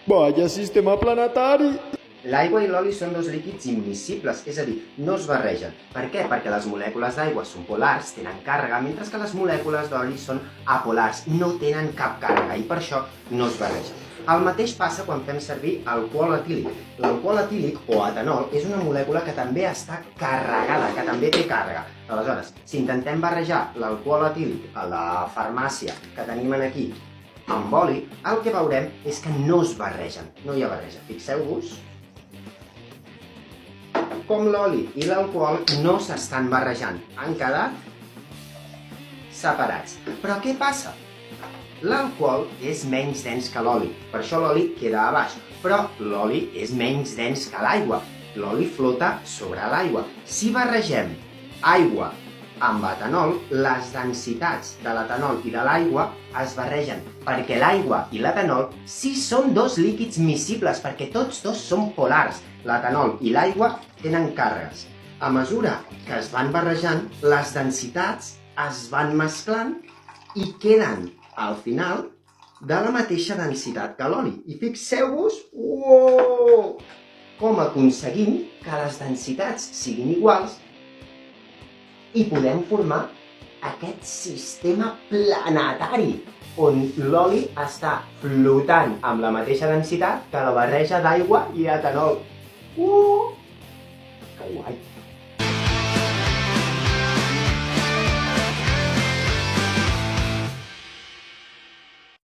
Vaya sistema planetari! L'aigua i l'oli són dos líquids immiscibles, és a dir, no es barregen. Per què? Perquè les molècules d'aigua són polars, tenen càrrega, mentre que les molècules d'oli són apolars, no tenen cap càrrega i per això no es barregen. El mateix passa quan fem servir alcohol etílic. L'alcohol etílic, o etanol, és una molècula que també està carregada, que també té càrrega. Aleshores, si intentem barrejar l'alcohol etílic a la farmàcia que tenim aquí amb oli, el que veurem és que no es barregen, no hi ha barreja. Fixeu-vos com l'oli i l'alcohol no s'estan barrejant, han quedat separats. Però què passa? L'alcohol és menys dens que l'oli, per això l'oli queda a baix, però l'oli és menys dens que l'aigua. L'oli flota sobre l'aigua. Si barregem aigua amb etanol, les densitats de l'etanol i de l'aigua es barregen, perquè l'aigua i l'etanol sí són dos líquids miscibles, perquè tots dos són polars. L'etanol i l'aigua tenen càrregues. A mesura que es van barrejant, les densitats es van mesclant i queden, al final, de la mateixa densitat que l'oli. I fixeu-vos com aconseguim que les densitats siguin iguals i podem formar aquest sistema planetari on l'oli està flotant amb la mateixa densitat que la barreja d'aigua i etanol. Que guai!